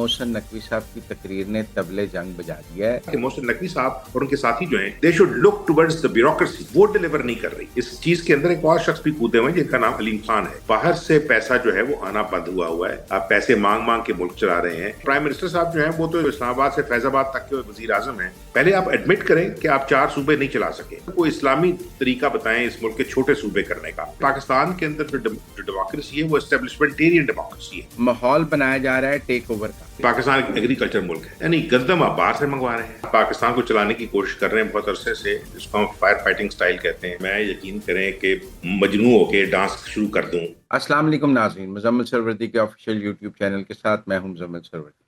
محسن نقوی صاحب کی تقریر نے طبلِ جنگ بجا دیا ہے کہ محسن نقوی صاحب اور ان کے ساتھی جو ہیں they should look towards the bureaucracy, وہ ڈیلیور نہیں کر رہی. اس چیز کے اندر ایک اور شخص بھی کودے ہوئے ہیں جن کا نام علیم خان ہے. باہر سے پیسہ جو ہے وہ آنا بند ہوا ہے. آپ پیسے مانگ مانگ کے ملک چلا رہے ہیں. پرائم منسٹر صاحب جو ہیں وہ تو اسلام آباد سے فیض آباد تک کے وزیر اعظم ہیں. پہلے آپ ایڈمٹ کریں کہ آپ 4 صوبے نہیں چلا سکے. کوئی اسلامی طریقہ بتائیں اس ملک کے چھوٹے صوبے کرنے کا. پاکستان کے اندر جو ڈیموکریسی ہے وہ اسٹیبلشمنٹیرین ڈیموکریسی ہے. ماحول بنایا جا رہا ہے ٹیک اوور کا. پاکستان ایک ایگریکلچر ملک ہے، یعنی گندم آپ باہر سے منگوا رہے ہیں. پاکستان کو چلانے کی کوشش کر رہے ہیں بہت عرصے سے، جس کو ہم فائر فائٹنگ سٹائل کہتے ہیں. میں یقین کریں کہ مجنون ہو کے ڈانس شروع کر دوں. السلام علیکم ناظرین، مزمل سروردی کے آفیشیل یوٹیوب چینل کے ساتھ میں ہوں مزمل سروردی.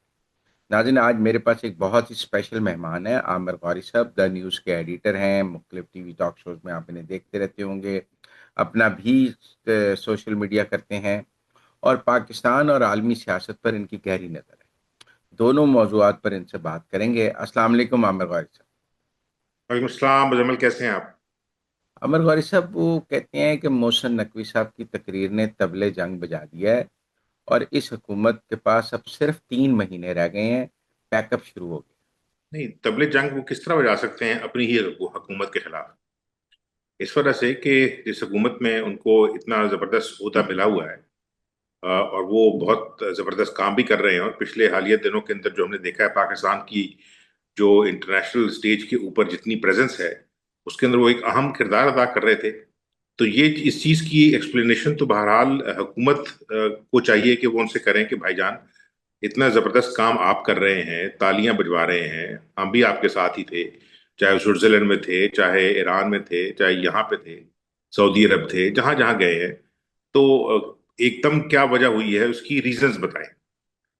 ناظرین، آج میرے پاس ایک بہت ہی اسپیشل مہمان ہے. عامر غوری صاحب دا نیوز کے ایڈیٹر ہیں. مختلف ٹی وی ٹاک شوز میں آپ انہیں دیکھتے رہتے ہوں گے. اپنا بھی سوشل میڈیا کرتے ہیں اور پاکستان اور عالمی سیاست پر ان کی گہری نظر ہے. دونوں موضوعات پر ان سے بات کریں گے. السلام علیکم عامر غوری صاحب. وعلیکم السلام مزمل، کیسے ہیں آپ؟ عامر غوری صاحب، وہ کہتے ہیں کہ محسن نقوی صاحب کی تقریر نے طبلِ جنگ بجا دیا ہے اور اس حکومت کے پاس اب صرف 3 مہینے رہ گئے ہیں، بیک اپ شروع ہو گیا. نہیں، طبلِ جنگ وہ کس طرح بجا سکتے ہیں اپنی ہی حکومت کے خلاف؟ اس وجہ سے کہ جس حکومت میں ان کو اتنا زبردست عہدہ ملا ہوا ہے اور وہ بہت زبردست کام بھی کر رہے ہیں. اور پچھلے حالیہ دنوں کے اندر جو ہم نے دیکھا ہے پاکستان کی جو انٹرنیشنل سٹیج کے اوپر جتنی پریزنس ہے اس کے اندر وہ ایک اہم کردار ادا کر رہے تھے. تو یہ اس چیز کی ایکسپلینیشن تو بہرحال حکومت کو چاہیے کہ وہ ان سے کریں کہ بھائی جان اتنا زبردست کام آپ کر رہے ہیں، تالیاں بجوا رہے ہیں، ہم بھی آپ کے ساتھ ہی تھے، چاہے سوئٹزرلینڈ میں تھے، چاہے ایران میں تھے، چاہے یہاں پہ تھے، سعودی عرب تھے، جہاں جہاں گئے ہیں. تو ایک دم کیا وجہ ہوئی ہے، اس کی ریزنز بتائیں.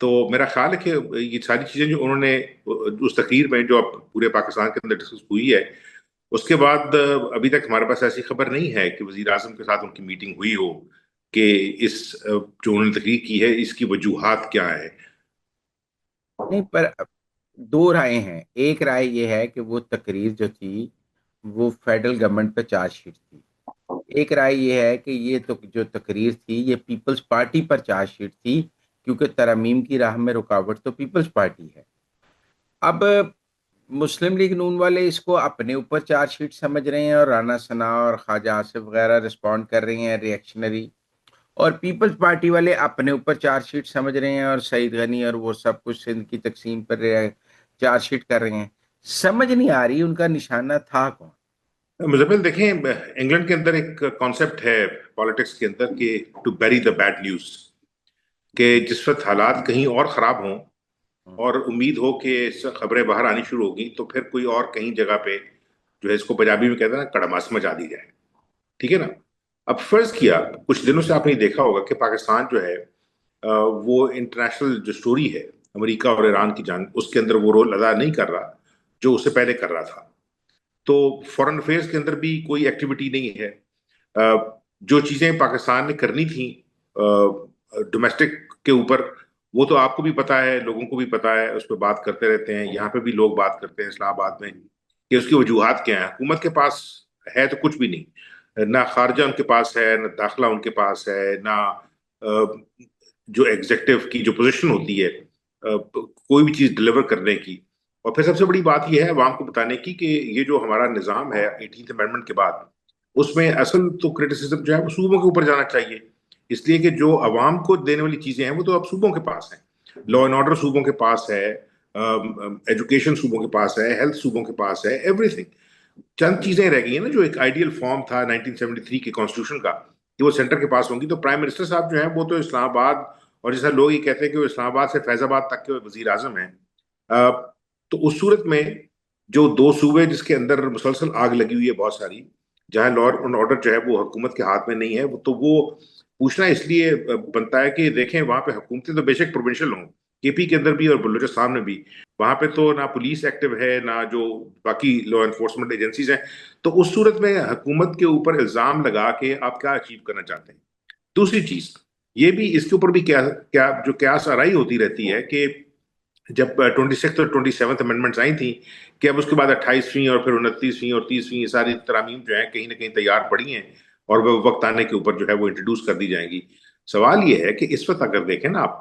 تو میرا خیال ہے کہ یہ ساری چیزیں جو انہوں نے اس تقریر میں جو اب پورے پاکستان کے اندر ڈسکس ہوئی ہے، اس کے بعد ابھی تک ہمارے پاس ایسی خبر نہیں ہے کہ وزیر اعظم کے ساتھ ان کی میٹنگ ہوئی ہو کہ اس جو انہوں نے تقریر کی ہے اس کی وجوہات کیا ہے. نہیں، پر 2 رائے ہیں. ایک رائے یہ ہے کہ وہ تقریر جو تھی وہ فیڈرل گورنمنٹ پہ چارج شیٹ تھی. ایک رائے یہ ہے کہ یہ تو جو تقریر تھی یہ پیپلز پارٹی پر چارج شیٹ تھی، کیونکہ ترامیم کی راہ میں رکاوٹ تو پیپلز پارٹی ہے. اب مسلم لیگ نون والے اس کو اپنے اوپر چارج شیٹ سمجھ رہے ہیں اور رانا ثناء اور خواجہ آصف وغیرہ رسپونڈ کر رہے ہیں ریئیکشنری، اور پیپلز پارٹی والے اپنے اوپر چارج شیٹ سمجھ رہے ہیں اور سعید غنی اور وہ سب کچھ سندھ کی تقسیم پر چارج شیٹ کر رہے ہیں. سمجھ نہیں آ رہی ان کا نشانہ تھا کون. مزمل دیکھیں، انگلینڈ کے اندر ایک کانسیپٹ ہے پالیٹکس کے اندر کہ ٹو بیری دا بیڈ نیوز، کہ جس وقت حالات کہیں اور خراب ہوں اور امید ہو کہ خبریں باہر آنی شروع ہوگی تو پھر کوئی اور کہیں جگہ پہ جو ہے اس کو پنجابی میں کہتے ہیں نا کڑماس مچا دی جائے. ٹھیک ہے نا؟ اب فرض کیا کچھ دنوں سے آپ نے دیکھا ہوگا کہ پاکستان جو ہے وہ انٹرنیشنل جو سٹوری ہے امریکہ اور ایران کی جانب اس کے اندر وہ رول ادا نہیں کر رہا جو اس سے پہلے کر رہا تھا. تو فورن افیئرس کے اندر بھی کوئی ایکٹیویٹی نہیں ہے. جو چیزیں پاکستان نے کرنی تھیں ڈومیسٹک کے اوپر وہ تو آپ کو بھی پتا ہے، لوگوں کو بھی پتا ہے، اس پہ بات کرتے رہتے ہیں. یہاں پہ بھی لوگ بات کرتے ہیں اسلام آباد میں کہ اس کی وجوہات کیا ہیں. حکومت کے پاس ہے تو کچھ بھی نہیں، نہ خارجہ ان کے پاس ہے، نہ داخلہ ان کے پاس ہے، نہ جو ایگزیکٹو کی جو پوزیشن ہوتی ہے کوئی بھی چیز ڈیلیور کرنے کی. اور پھر سب سے بڑی بات یہ ہے عوام کو بتانے کی کہ یہ جو ہمارا نظام ہے 18th امینڈمنٹ کے بعد اس میں اصل تو کرٹیسزم جو ہے وہ صوبوں کے اوپر جانا چاہیے، اس لیے کہ جو عوام کو دینے والی چیزیں ہیں وہ تو اب صوبوں کے پاس ہیں. لا اینڈ آرڈر صوبوں کے پاس ہے، ایجوکیشن صوبوں کے پاس ہے، ہیلتھ صوبوں کے پاس ہے، ایوری تھنگ. چند چیزیں رہ گئی ہیں نا جو ایک آئیڈیل فارم تھا 1973 کے کانسٹیٹیوشن کا کہ وہ سینٹر کے پاس ہوں گی. تو پرائم منسٹر صاحب جو ہیں وہ تو اسلام آباد، اور جیسا لوگ یہ کہتے ہیں کہ وہ اسلام آباد سے فیض آباد تک کے وزیر اعظم ہیں. تو اس صورت میں جو 2 صوبے جس کے اندر مسلسل آگ لگی ہوئی ہے بہت ساری، جہاں لا اینڈ آرڈر جو ہے وہ حکومت کے ہاتھ میں نہیں ہے، تو وہ پوچھنا اس لیے بنتا ہے کہ دیکھیں وہاں پہ حکومتیں تو بے شک پروونشل ہوں، کے پی کے اندر بھی اور بلوچستان میں بھی، وہاں پہ تو نہ پولیس ایکٹیو ہے نہ جو باقی لا انفورسمنٹ ایجنسیز ہیں. تو اس صورت میں حکومت کے اوپر الزام لگا کے آپ کیا اچیو کرنا چاہتے ہیں؟ دوسری چیز یہ بھی اس کے اوپر بھی کیا جو قیاس آرائی ہوتی رہتی ہے کہ جب 26 اور 27 امینڈمنٹس آئی تھیں کہ اب اس کے بعد 28ویں اور پھر 29ویں اور 30ویں یہ ساری ترامیم جو ہیں کہیں نہ کہیں تیار پڑی ہیں اور وہ وقت آنے کے اوپر جو ہے وہ انٹروڈیوس کر دی جائیں گی. سوال یہ ہے کہ اس وقت اگر دیکھیں نا آپ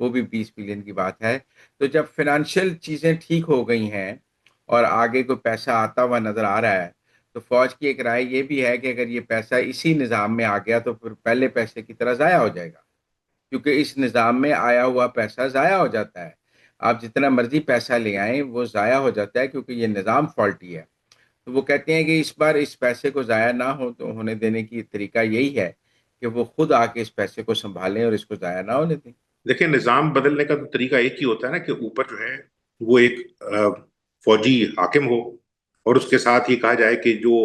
وہ بھی 20 بلین کی بات ہے. تو جب فائنینشیل چیزیں ٹھیک ہو گئی ہیں اور آگے کوئی پیسہ آتا ہوا نظر آ رہا ہے، تو فوج کی ایک رائے یہ بھی ہے کہ اگر یہ پیسہ اسی نظام میں آ گیا تو پھر پہلے پیسے کی طرح ضائع ہو جائے گا، کیونکہ اس نظام میں آیا ہوا پیسہ ضائع ہو جاتا ہے. آپ جتنا مرضی پیسہ لے آئیں وہ ضائع ہو جاتا ہے کیونکہ یہ نظام فالٹی ہے. تو وہ کہتے ہیں کہ اس بار اس پیسے کو ضائع نہ ہونے دینے کی طریقہ یہی ہے کہ وہ خود آ کے اس پیسے کو سنبھالیں اور اس کو ضائع نہ ہونے دیں. دیکھیں، نظام بدلنے کا تو طریقہ ایک ہی ہوتا ہے نا کہ اوپر جو ہے وہ ایک فوجی حاکم ہو، اور اس کے ساتھ ہی کہا جائے کہ جو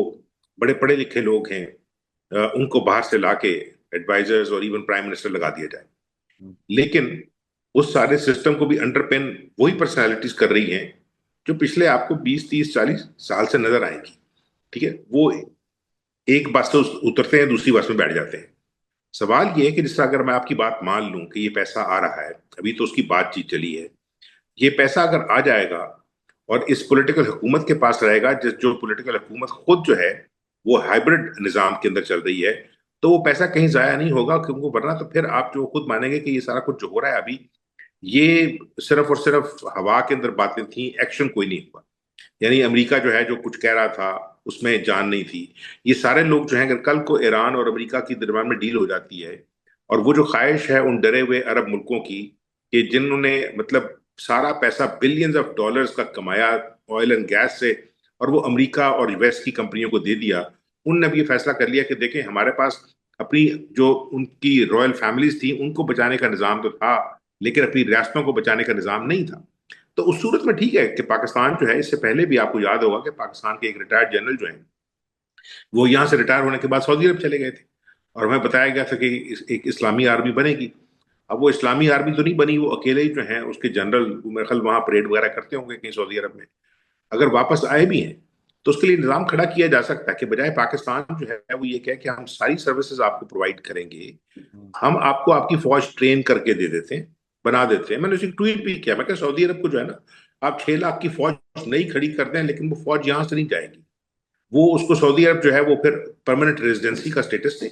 بڑے پڑھے لکھے لوگ ہیں ان کو باہر سے لا کے ایڈوائزرز اور ایون پرائم منسٹر لگا دیا جائے. لیکن اس سارے سسٹم کو بھی انڈر پین وہی پرسنالٹیز کر رہی ہیں جو پچھلے آپ کو 20 30 40 سال سے نظر آئیں گی. ٹھیک ہے، وہ ایک بات سے اترتے ہیں، دوسری بات میں بیٹھ جاتے ہیں. سوال یہ ہے کہ جس طرح اگر میں آپ کی بات مان لوں کہ یہ پیسہ آ رہا ہے، ابھی تو اس کی بات چیت چلی ہے، یہ پیسہ اگر آ جائے گا اور اس پولیٹیکل حکومت کے پاس رہے گا، جو پولیٹیکل حکومت خود جو ہے وہ ہائبرڈ نظام کے اندر چل رہی ہے، تو وہ پیسہ کہیں ضائع نہیں ہوگا. کیونکہ ورنہ تو پھر آپ جو خود مانیں گے کہ یہ سارا کچھ جو ہو رہا ہے ابھی، یہ صرف اور صرف ہوا کے اندر باتیں تھیں، ایکشن کوئی نہیں ہوا. یعنی امریکہ جو ہے جو کچھ کہہ رہا تھا اس میں جان نہیں تھی. یہ سارے لوگ جو ہیں، اگر کل کو ایران اور امریکہ کی درمیان میں ڈیل ہو جاتی ہے، اور وہ جو خواہش ہے ان ڈرے ہوئے عرب ملکوں کی کہ جنہوں نے مطلب سارا پیسہ بلینز آف ڈالرز کا کمایا آئل اینڈ گیس سے، اور وہ امریکہ اور ویسٹ کی کمپنیوں کو دے دیا، ان نے بھی یہ فیصلہ کر لیا کہ دیکھیں ہمارے پاس اپنی جو ان کی رائل فیملیز تھیں ان کو بچانے کا نظام تو تھا، لیکن اپنی ریاستوں کو بچانے کا نظام نہیں تھا. تو اس صورت میں ٹھیک ہے کہ پاکستان جو ہے، اس سے پہلے بھی آپ کو یاد ہوگا کہ پاکستان کے ایک ریٹائرڈ جنرل جو ہیں وہ یہاں سے ریٹائر ہونے کے بعد سعودی عرب چلے گئے تھے، اور ہمیں بتایا گیا تھا کہ ایک اسلامی آرمی بنے گی. اب وہ اسلامی آرمی تو نہیں بنی، وہ اکیلے ہی جو ہیں اس کے جنرل میرے خیال وہاں پریڈ وغیرہ کرتے ہوں گے کہیں سعودی عرب میں. اگر واپس آئے بھی ہیں تو اس کے لیے نظام کھڑا کیا جا سکتا ہے کہ بجائے پاکستان جو ہے وہ یہ کہے کہ ہم ساری سروسز آپ کو پرووائڈ کریں گے، ہم آپ کو آپ کی فوج ٹرین کر کے دے دیتے ہیں، بنا دیتے ہیں. میں نے اسے ٹویٹ بھی کیا، میں کہ سعودی عرب کو جو ہے نا، آپ 6 لاکھ کی فوج نہیں کھڑی کر دیں لیکن وہ فوج یہاں سے نہیں جائے گی. وہ اس کو سعودی عرب جو ہے وہ پھر پرماننٹ ریزیڈنسی کا سٹیٹس دیں.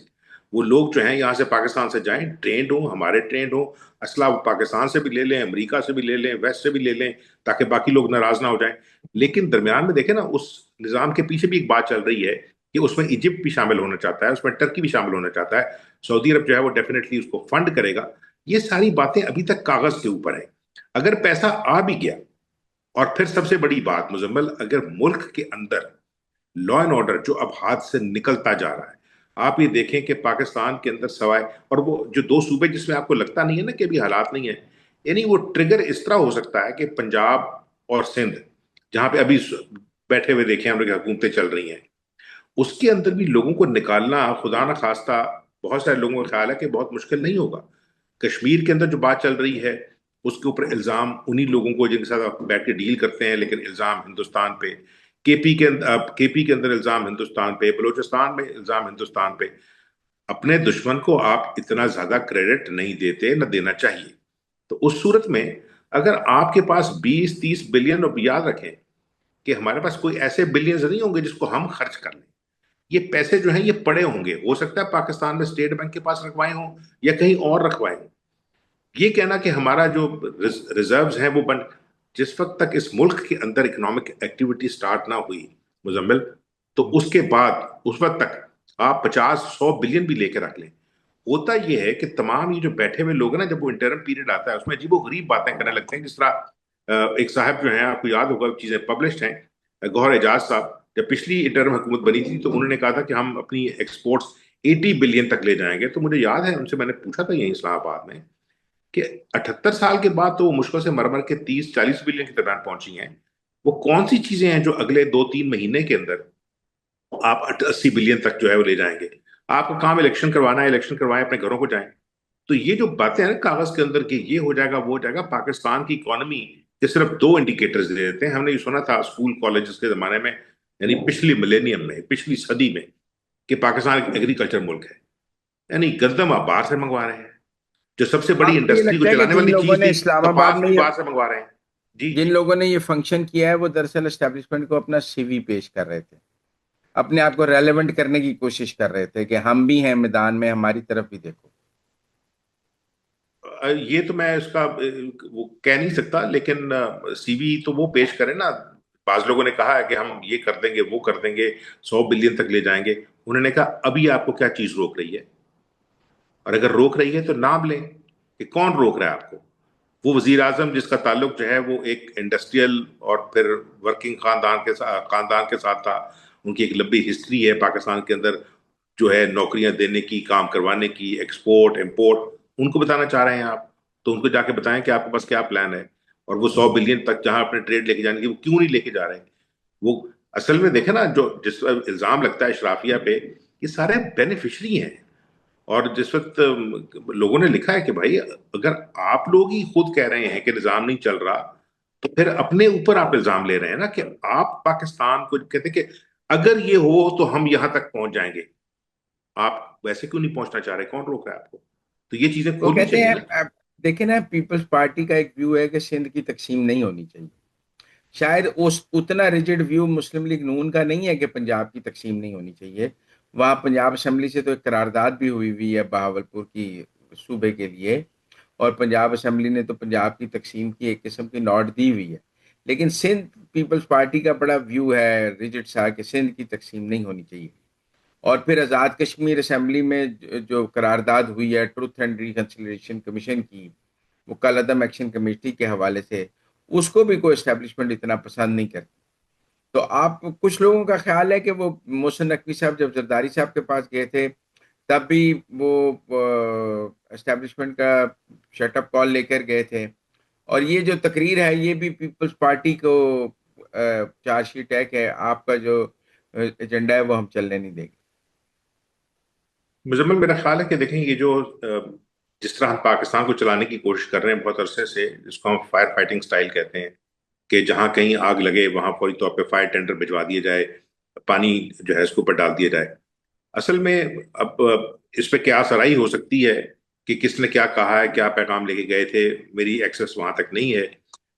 وہ لوگ جو ہیں یہاں سے پاکستان سے جائیں، ٹرینڈ ہوں، ہمارے ٹرینڈ ہوں، اسلحہ وہ پاکستان سے بھی لے لیں، امریکہ سے بھی لے لیں، ویسٹ سے بھی لے لیں، تاکہ باقی لوگ ناراض نہ ہو جائیں. لیکن درمیان میں دیکھیں نا، اس نظام کے پیچھے بھی ایک بات چل رہی ہے کہ اس میں ایجپٹ بھی شامل ہونا چاہتا ہے، اس میں ٹرکی بھی شامل ہونا چاہتا ہے. سعودی عرب جو ہے وہ ڈیفینیٹلی اس کو فنڈ کرے گا. یہ ساری باتیں ابھی تک کاغذ کے اوپر ہیں. اگر پیسہ آ بھی گیا، اور پھر سب سے بڑی بات مزمل، اگر ملک کے اندر لا اینڈ آرڈر جو اب ہاتھ سے نکلتا جا رہا ہے، آپ یہ دیکھیں کہ پاکستان کے اندر سوائے اور وہ جو 2 صوبے جس میں آپ کو لگتا نہیں ہے نا کہ ابھی حالات نہیں ہیں، یعنی وہ ٹریگر اس طرح ہو سکتا ہے کہ پنجاب اور سندھ، جہاں پہ ابھی بیٹھے ہوئے دیکھیں ہم لوگ حکومتیں چل رہی ہیں، اس کے اندر بھی لوگوں کو نکالنا خدا نہ خواستہ بہت سارے لوگوں کا خیال ہے کہ بہت مشکل نہیں ہوگا. کشمیر کے اندر جو بات چل رہی ہے اس کے اوپر الزام انہی لوگوں کو جن کے ساتھ آپ بیٹھ کے ڈیل کرتے ہیں، لیکن الزام ہندوستان پہ. کے اندر الزام ہندوستان پہ، بلوچستان میں الزام ہندوستان پہ. اپنے دشمن کو آپ اتنا زیادہ کریڈٹ نہیں دیتے، نہ دینا چاہیے. تو اس صورت میں اگر آپ کے پاس 20 30 بلین، اور یاد رکھیں کہ ہمارے پاس کوئی ایسے بلینز نہیں ہوں گے جس کو ہم خرچ کر لیں. یہ پیسے جو ہیں یہ پڑے ہوں گے، ہو سکتا ہے پاکستان میں اسٹیٹ بینک کے پاس رکھوائے ہوں یا کہیں اور رکھوائے ہوں. یہ کہنا کہ ہمارا جو ریزروز ہیں وہ جس وقت تک اس ملک کے اندر اکنامک ایکٹیویٹی سٹارٹ نہ ہوئی مزمل، تو اس کے بعد اس وقت تک آپ 50 100 بلین بھی لے کے رکھ لیں. ہوتا یہ ہے کہ تمام یہ جو بیٹھے ہوئے لوگ ہیں نا، جب وہ انٹرم پیریڈ آتا ہے اس میں عجیب و غریب باتیں کرنے لگتے ہیں. جس طرح ایک صاحب جو ہیں، آپ کو یاد ہوگا چیزیں پبلشڈ ہیں، گوہر اعجاز صاحب، جب پچھلی انٹرم حکومت بنی تھی تو انہوں نے کہا تھا کہ ہم اپنی ایکسپورٹس 80 بلین تک لے جائیں گے. تو مجھے یاد ہے ان سے میں نے پوچھا تھا یہیں اسلام آباد میں کہ 78 سال کے بعد تو وہ مشکل سے مرمر کے 30 40 بلین کے درمیان پہنچی ہیں. وہ کون سی چیزیں ہیں جو اگلے 2 3 مہینے کے اندر آپ 80 بلین تک جو ہے وہ لے جائیں گے؟ آپ کا کام الیکشن کروانا ہے، الیکشن کروائیں، اپنے گھروں کو جائیں. تو یہ جو باتیں ہیں نا کاغذ کے اندر کہ یہ ہو جائے گا وہ ہو جائے گا، پاکستان کی اکانومی کے صرف 2 انڈیکیٹرز دے دیتے ہیں. ہم نے یہ سنا تھا اسکول کالجز کے زمانے میں، یعنی پچھلی ملینیم میں، پچھلی صدی میں، کہ پاکستان ایک ایگریکلچر ملک ہے. یعنی گندم آپ باہر سے منگوا رہے ہیں، جو سب سے بڑی آپ کو یہ انڈسٹری کو لگتا ہے کہ چلانے جن والی لوگوں چیز نے تھی، اسلام آباد کپاس میں بھی باہر سے منگوا رہے ہیں. جی جن جی. لوگوں نے یہ فنکشن کیا ہے وہ دراصل اسٹیبلشمنٹ کو اپنا سی وی پیش کر رہے تھے، اپنے آپ کو ریلیونٹ کرنے کی کوشش کر رہے تھے کہ ہم بھی ہیں میدان میں، ہماری طرف بھی دیکھو. یہ تو میں اس کا وہ کہہ نہیں سکتا، لیکن سی وی تو وہ پیش کرے نا. بعض لوگوں نے کہا ہے کہ ہم یہ کر دیں گے وہ کر دیں گے، 100 بلین تک لے جائیں گے. انہوں نے کہا ابھی آپ کو کیا چیز روک رہی ہے؟ اور اگر روک رہی ہے تو نام لیں کہ کون روک رہا ہے آپ کو. وہ وزیر اعظم جس کا تعلق جو ہے وہ ایک انڈسٹریل اور پھر ورکنگ خاندان کے ساتھ تھا. ان کی ایک لمبی ہسٹری ہے پاکستان کے اندر جو ہے نوکریاں دینے کی، کام کروانے کی، ایکسپورٹ امپورٹ. ان کو بتانا چاہ رہے ہیں آپ، تو ان کو جا کے بتائیں کہ آپ کے پاس کیا پلان ہے. اور وہ 100 بلین تک جہاں اپنے ٹریڈ لے کے جانے کی، وہ کیوں نہیں لے کے جا رہے ہیں؟ وہ اصل میں دیکھیں نا، جو جس پر الزام لگتا ہے اشرافیہ پہ، یہ سارے بینیفیشری ہیں. اور جس وقت لوگوں نے لکھا ہے کہ بھائی اگر آپ لوگ ہی خود کہہ رہے ہیں کہ نظام نہیں چل رہا، تو پھر اپنے اوپر آپ الزام لے رہے ہیں نا کہ آپ پاکستان کو کہتے ہیں کہ اگر یہ ہو تو ہم یہاں تک پہنچ جائیں گے. آپ ویسے کیوں نہیں پہنچنا چاہ رہے؟ کون روک رہا ہے آپ کو؟ تو یہ چیزیں وہ کھولنی کہتے چاہیے ہیں نا. دیکھیں نا، پیپلز پارٹی کا ایک ویو ہے کہ سندھ کی تقسیم نہیں ہونی چاہیے. شاید اتنا ریجڈ ویو مسلم لیگ نون کا نہیں ہے کہ پنجاب کی تقسیم نہیں ہونی چاہیے. وہاں پنجاب اسمبلی سے تو ایک قرارداد بھی ہوئی ہے بہاولپور کی صوبے کے لیے، اور پنجاب اسمبلی نے تو پنجاب کی تقسیم کی ایک قسم کی نوٹ دی ہوئی ہے. لیکن سندھ پیپلز پارٹی کا بڑا ویو ہے ریجڈ سا کہ سندھ کی تقسیم نہیں ہونی چاہیے. اور پھر آزاد کشمیر اسمبلی میں جو قرارداد ہوئی ہے ٹروتھ اینڈ ریکنسیلیشن کمیشن کی، وہ کل عدم ایکشن کمیٹی کے حوالے سے، اس کو بھی کوئی اسٹیبلشمنٹ اتنا پسند نہیں کرتی. تو آپ کچھ لوگوں کا خیال ہے کہ وہ محسن نقوی صاحب جب زرداری صاحب کے پاس گئے تھے تب بھی وہ اسٹیبلشمنٹ کا شٹ اپ کال لے کر گئے تھے. اور یہ جو تقریر ہے یہ بھی پیپلز پارٹی کو چارج شیٹ ہے کہ آپ کا جو ایجنڈا ہے وہ ہم چلنے نہیں دیں گے. مزمل، میرا خیال ہے کہ دیکھیں یہ جو جس طرح ہم پاکستان کو چلانے کی کوشش کر رہے ہیں بہت عرصے سے، جس کو ہم فائر فائٹنگ سٹائل کہتے ہیں، کہ جہاں کہیں آگ لگے وہاں فوری طور پہ فائر ٹینڈر بھجوا دیا جائے، پانی جو ہے اس کے اوپر ڈال دیا جائے. اصل میں اب اس پہ کیا سرائی ہو سکتی ہے کہ کس نے کیا کہا ہے، کیا پیغام لے کے گئے تھے، میری ایکسس وہاں تک نہیں ہے.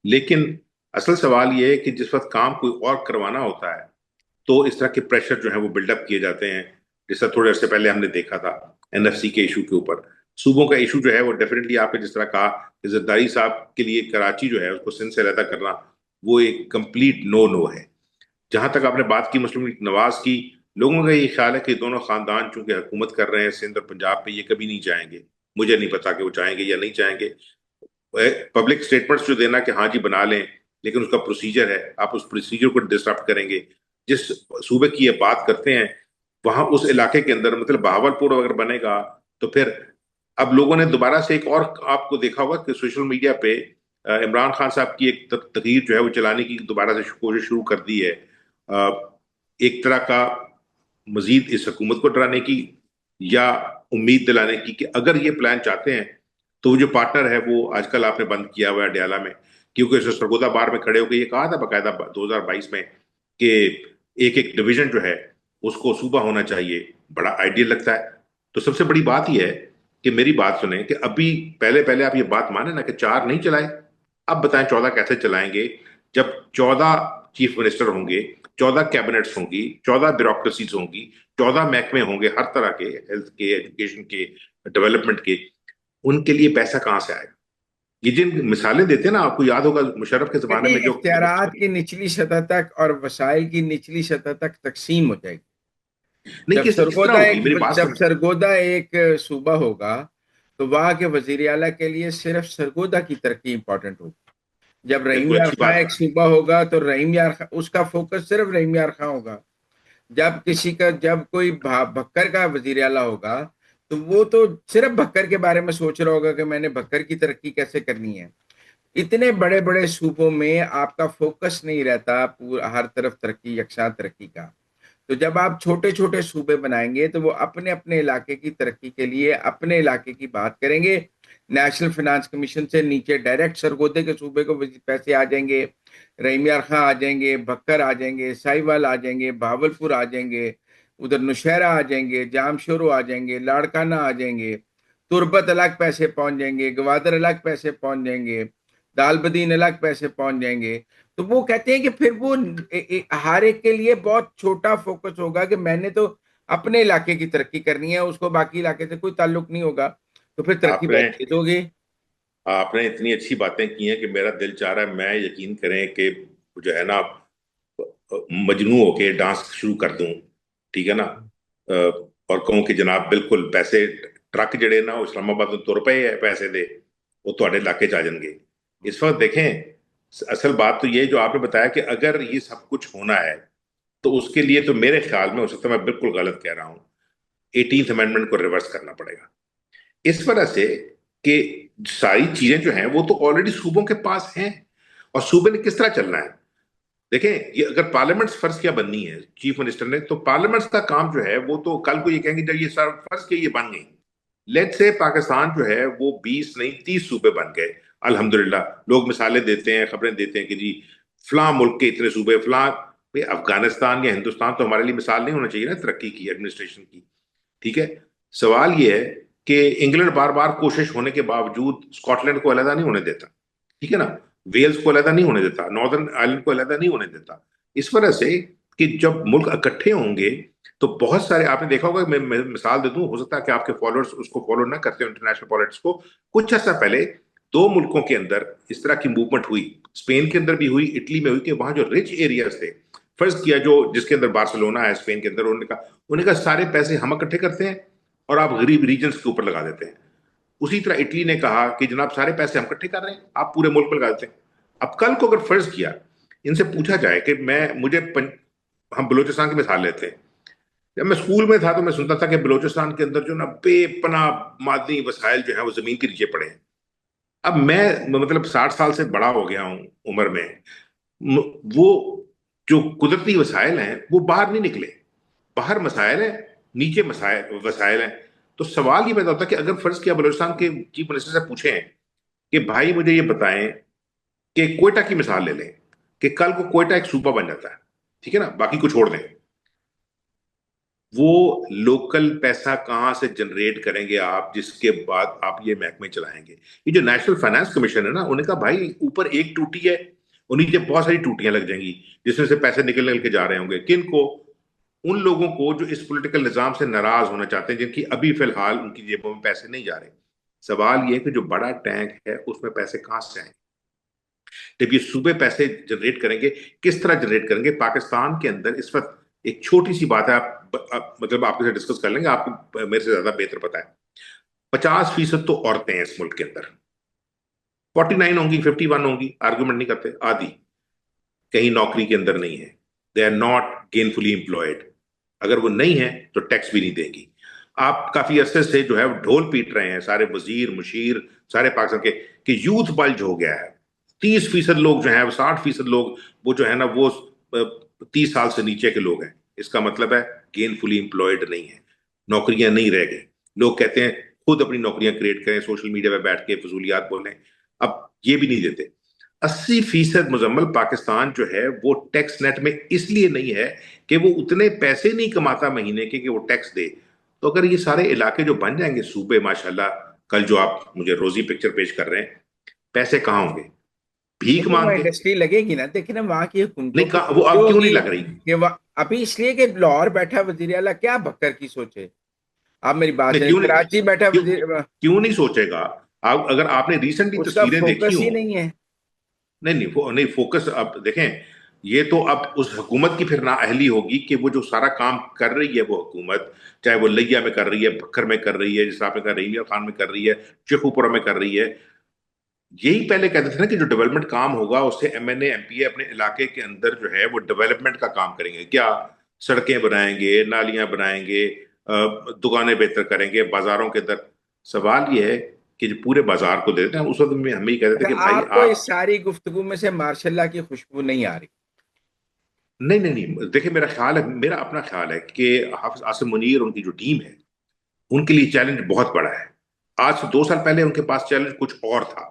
لیکن اصل سوال یہ ہے کہ جس وقت کام کوئی اور کروانا ہوتا ہے تو اس طرح کے پریشر جو ہے وہ بلڈ اپ کیے جاتے ہیں. جس طرح تھوڑے عرصے پہلے ہم نے دیکھا تھا این ایف سی کے ایشو کے اوپر. صوبوں کا ایشو جو ہے وہ ڈیفینیٹلی آپ نے جس طرح کہا کہ زرداری صاحب کے لیے کراچی جو ہے اس کو سندھ سے علیحدہ کرنا وہ ایک کمپلیٹ نو نو ہے. جہاں تک آپ نے بات کی مسلم لیگ نواز کی، لوگوں کا یہ خیال ہے کہ دونوں خاندان چونکہ حکومت کر رہے ہیں سندھ اور پنجاب پہ، یہ کبھی نہیں جائیں گے. مجھے نہیں پتا کہ وہ چاہیں گے یا نہیں چاہیں گے. پبلک سٹیٹمنٹس جو دینا کہ ہاں جی بنا لیں، لیکن اس کا پروسیجر ہے، آپ اس پروسیجر کو ڈسٹرپٹ کریں گے. جس صوبے کی یہ بات کرتے ہیں وہاں اس علاقے کے اندر مطلب بہاولپور اگر بنے گا تو پھر اب لوگوں نے دوبارہ سے ایک اور آپ کو دیکھا ہوگا کہ سوشل میڈیا پہ عمران خان صاحب کی ایک تقریر جو ہے وہ چلانے کی دوبارہ سے کوشش شروع کر دی ہے، ایک طرح کا مزید اس حکومت کو ڈرانے کی یا امید دلانے کی کہ اگر یہ پلان چاہتے ہیں تو وہ جو پارٹنر ہے وہ آج کل آپ نے بند کیا ہوا ہے ڈیالہ میں. کیونکہ اسے سرگودا بار میں کھڑے ہو کے یہ کہا تھا باقاعدہ 2022 میں کہ ایک ایک ڈویژن جو ہے اس کو صوبہ ہونا چاہیے. بڑا آئیڈیل لگتا ہے. تو سب سے بڑی بات یہ ہے کہ میری بات سنیں کہ ابھی پہلے پہلے آپ یہ بات مانیں نا کہ 4 نہیں چلائے، اب بتائیں 14 کیسے چلائیں گے جب 14 چیف منسٹر ہوں گے، 14 کیبنٹس ہوں گی، 14 بیوروکریسیز ہوں گی، 14 محکمے ہوں گے ہر طرح کے، ہیلتھ کے، ایجوکیشن کے، ڈیولپمنٹ کے. ان کے لیے پیسہ کہاں سے آئے گا؟ یہ جن مثالیں دیتے ہیں نا، آپ کو یاد ہوگا مشرف کے زمانے دیکھیں میں جو اختیارات کی نچلی سطح تک اور وسائل کی نچلی سطح تک تقسیم ہو جائے گی. نہیں، کس طرح ہوگی میری بات جب سمجھ. سرگودا ایک صوبہ ہوگا تو وہاں کے وزیر اعلیٰ کے لیے صرف سرگودا کی ترقی امپورٹنٹ ہوگی. جب رحیم بالکل یار اچھی خاں بات ایک صوبہ ہوگا تو رحیم یار خاں اس کا فوکس صرف رحیم یار خاں ہوگا. جب کوئی بھکر کا وزیر اعلیٰ ہوگا تو وہ تو صرف بھکر کے بارے میں سوچ رہا ہوگا کہ میں نے بھکر کی ترقی کیسے کرنی ہے. اتنے بڑے بڑے صوبوں میں آپ کا فوکس نہیں رہتا ہر طرف ترقی، یکساں ترقی کا. تو جب آپ چھوٹے چھوٹے صوبے بنائیں گے تو وہ اپنے اپنے علاقے کی ترقی کے لیے اپنے علاقے کی بات کریں گے. نیشنل فائنانس کمیشن سے نیچے ڈائریکٹ سرگودے کے صوبے کو پیسے آ جائیں گے، رحیم یار خاں آ جائیں گے، بھکر آ جائیں گے، ساہیوال آ جائیں گے، بہاولپور آ جائیں گے، ادھر نوشہرہ آ جائیں گے، جام شورو آ جائیں گے، لاڑکانہ آ جائیں گے، تربت الگ پیسے پہنچ جائیں گے، گوادر الگ پیسے پہنچ جائیں گے، دال بدین الگ پیسے پہنچ جائیں گے. تو وہ کہتے ہیں کہ پھر وہ ہر ایک کے لیے بہت چھوٹا فوکس ہوگا کہ میں نے تو اپنے علاقے کی ترقی کرنی ہے، اس کو باقی علاقے سے کوئی تعلق نہیں ہوگا، تو پھر ترقی آپ نے بہت تیز ہوگی. آپ نے اتنی اچھی باتیں کی ہیں کہ میرا دل چاہ رہا ہے میں یقین کریں کہ جو ہے نا مجنوں ہو کے ڈانس شروع کر دوں، ٹھیک ہے نا، اور کہوں کہ جناب بالکل پیسے ٹرک جڑے نا وہ اسلام آباد تو روپے ہے پیسے دے وہ تھوڑے علاقے چ آ جان گے۔ اس وقت دیکھیں اصل بات تو یہ جو آپ نے بتایا کہ اگر یہ سب کچھ ہونا ہے تو اس کے لیے تو میرے خیال میں ہو سکتا ہے میں بالکل غلط کہہ رہا ہوں، 18th امینڈمنٹ کو ریورس کرنا پڑے گا اس وجہ سے کہ ساری چیزیں جو ہیں وہ تو آلریڈی صوبوں کے پاس ہیں، اور صوبے نے کس طرح چلنا ہے؟ دیکھیں یہ اگر پارلیمنٹس فرض کیا بننی ہے چیف منسٹر نے، تو پارلیمنٹس کا کام جو ہے وہ تو کل کو یہ کہیں گے جب یہ سر فرض کیا یہ بن گئی، لیٹ سے پاکستان جو ہے وہ 20 نہیں 30 صوبے بن گئے الحمدللہ۔ لوگ مثالیں دیتے ہیں، خبریں دیتے ہیں کہ جی فلاں ملک کے اتنے صوبے فلاں، افغانستان یا ہندوستان تو ہمارے لیے مثال نہیں ہونا چاہیے نا ترقی کی، ایڈمنسٹریشن کی، ٹھیک ہے؟ سوال یہ ہے کہ انگلینڈ بار بار کوشش ہونے کے باوجود اسکاٹ لینڈ کو علیحدہ نہیں ہونے دیتا، ٹھیک ہے نا، ویلز کو علیحدہ نہیں ہونے دیتا، ناردرن آئرلینڈ کو علیحدہ نہیں ہونے دیتا، اس وجہ سے کہ جب ملک اکٹھے ہوں گے تو بہت سارے آپ نے دیکھا ہوگا، میں مثال دے دوں، ہو سکتا ہے کہ آپ کے فالوورز اس کو فالو نہ کرتے ہو انٹرنیشنل پالیٹکس کو، کچھ عرصہ پہلے دو ملکوں کے اندر اس طرح کی موومنٹ ہوئی، اسپین کے اندر بھی ہوئی، اٹلی میں ہوئی، کہ وہاں جو رچ ایریاز تھے، فرض کیا جو جس کے اندر بارسلونا ہے اسپین کے اندر، انہوں نے کہا سارے پیسے ہم اکٹھے کرتے ہیں اور آپ غریب ریجنز کے اوپر لگا دیتے ہیں۔ اسی طرح اٹلی نے کہا کہ جناب سارے پیسے ہم اکٹھے کر رہے ہیں آپ پورے ملک میں لگا دیتے ہیں۔ اب کل کو اگر فرض کیا ان سے پوچھا جائے کہ ہم بلوچستان کی مثال لیتے ہیں، جب میں اسکول میں تھا تو میں سنتا تھا کہ بلوچستان کے اندر جو نا بے پناہ معدنی وسائل جو ہیں وہ زمین کے نیچے پڑے ہیں۔ اب میں مطلب 60 سال سے بڑا ہو گیا ہوں عمر میں، وہ جو قدرتی وسائل ہیں وہ باہر نہیں نکلے، باہر مسائل ہیں، نیچے مسائل وسائل ہیں۔ تو سوال یہ پیدا ہوتا ہے کہ اگر فرض کیا بلوچستان کے چیف منسٹر سے پوچھیں کہ بھائی مجھے یہ بتائیں کہ کوئٹہ کی مثال لے لیں کہ کل کو کوئٹہ ایک صوبہ بن جاتا ہے، ٹھیک ہے نا، باقی کو چھوڑ دیں، وہ لوکل پیسہ کہاں سے جنریٹ کریں گے آپ جس کے بعد آپ یہ محکمے چلائیں گے؟ یہ جو نیشنل فائنانس کمیشن ہے نا، انہوں نے کہا بھائی اوپر ایک ٹوٹی ہے اور نیچے بہت ساری ٹوٹیاں لگ جائیں گی جس میں سے پیسے نکل کے جا رہے ہوں گے، کن کو؟ ان لوگوں کو جو اس پولیٹیکل نظام سے ناراض ہونا چاہتے ہیں، جن کی ابھی فی الحال ان کی جیبوں میں پیسے نہیں جا رہے۔ سوال یہ کہ جو بڑا ٹینک ہے اس میں پیسے کہاں سے آئیں؟ جب یہ صوبے پیسے جنریٹ کریں گے، کس طرح جنریٹ کریں گے؟ پاکستان کے اندر اس وقت ایک چھوٹی سی بات ہے، مطلب آپ کے ساتھ ڈسکس کر لیں گے، آپ کو میرے سے زیادہ بہتر پتا ہے، 50% تو عورتیں ہیں اس ملک کے اندر، 49 ہوں گی 51 ہوں گی، آرگومنٹ نہیں کرتے، آدھی کہیں نوکری کے اندر نہیں ہے، they are not gainfully employed, اگر وہ نہیں ہے تو ٹیکس بھی نہیں دیں گی۔ آپ کافی عرصے سے جو ہے وہ ڈھول پیٹ رہے ہیں سارے وزیر مشیر سارے پاکستان کے کہ یوتھ بلج ہو گیا ہے، 30% لوگ جو ہیں، 60% لوگ وہ جو ہے نا وہ 30 سال سے نیچے کے لوگ ہیں، اس کا مطلب ہے گین فلی امپلائڈ نہیں ہے، نوکریاں نہیں رہ گئی۔ لوگ کہتے ہیں خود اپنی نوکریاں کریٹ کریں، سوشل میڈیا پہ بیٹھ کے فضولیات بولیں، اب یہ بھی نہیں دیتے۔ 80% مزمل پاکستان جو ہے وہ ٹیکس نیٹ میں اس لیے نہیں ہے کہ وہ اتنے پیسے نہیں کماتا مہینے کے کہ وہ ٹیکس دے۔ تو اگر یہ سارے علاقے جو بن جائیں گے صوبے، ماشاءاللہ کل جو آپ مجھے روزی پکچر پیش کر رہے ہیں، پیسے کہاں ہوں گے؟ بھیک لیکن وہ مانگ کے؟ انڈسٹری لگے گی نا، دیکھیں نا وہاں کی حکومتوں نہیں کی کہاں وہ سوچ اب کیوں نہیں ہوگی لگ رہی؟ کہ ابھی اس لیے کہ لاہور بیٹھا وزیر اعلیٰ کیا بکر کی سوچے؟ آپ میری بات نہیں سنیں، کیوں نہیں، کراچی بیٹھا کیوں وزیر، کیوں نہیں سوچے گا؟ اگر آپ نے ریسنٹلی اس کا تصویریں دیکھی فوکس ہی ہوں، نہیں ہے۔ نہیں نہیں نہیں فوکس اب دیکھیں، یہ تو اب اس حکومت کی پھر نااہلی ہوگی کہ وہ جو سارا کام کر رہی ہے وہ حکومت، چاہے وہ لیا میں کر رہی ہے، بکر میں کر رہی ہے، جس آپ نے کہا ریلیا خان میں کر رہی ہے، شیخو پورہ میں کر رہی ہے، یہی پہلے کہتے تھے نا کہ جو ڈیولپمنٹ کام ہوگا اس سے M N A M P A اپنے علاقے کے اندر جو ہے وہ ڈیولپمنٹ کا کام کریں گے، کیا سڑکیں بنائیں گے، نالیاں بنائیں گے، دکانیں بہتر کریں گے بازاروں کے اندر۔ سوال یہ ہے کہ جو پورے بازار کو دے دیتے ہیں، اس وقت میں ہم یہ کہتے تھے اچھا، کہ بھائی آپ کو آپ، اس ساری گفتگو میں سے ماشاء اللہ کی خوشبو نہیں آ رہی؟ نہیں نہیں نہیں دیکھیں میرا خیال ہے، میرا اپنا خیال ہے کہ حافظ عاصم منیر ان کی جو ٹیم ہے ان کے لیے چیلنج بہت بڑا ہے۔ آج سے 2 سال پہلے ان کے پاس چیلنج کچھ اور تھا،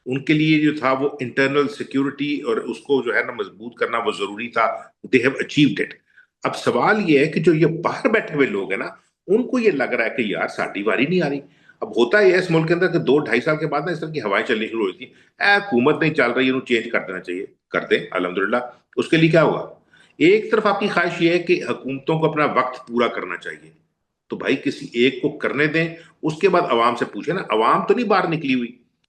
ان کے لیے جو تھا وہ انٹرنل سیکیورٹی اور اس کو جو ہے نا مضبوط کرنا وہ ضروری تھا، دے ہیو اچیوڈ اٹ۔ اب سوال یہ ہے کہ جو یہ باہر بیٹھے ہوئے لوگ ہیں نا، ان کو یہ لگ رہا ہے کہ یار ساڈی باری نہیں آ رہی۔ اب ہوتا یہ ہے اس ملک کے اندر کہ 2 ڈھائی سال کے بعد نا اس طرح کی ہوائیں چلنی شروع ہوئی تھی، اے حکومت نہیں چل رہی، انہوں چینج کر دینا چاہیے، کر دیں الحمدللہ۔ اس کے لیے کیا ہوگا؟ ایک طرف آپ کی خواہش یہ ہے کہ حکومتوں کو اپنا وقت پورا کرنا چاہیے، تو بھائی کسی ایک کو کرنے دیں، اس کے بعد عوام سے پوچھیں نا، عوام تو نہیں باہر نکلی ہوئی،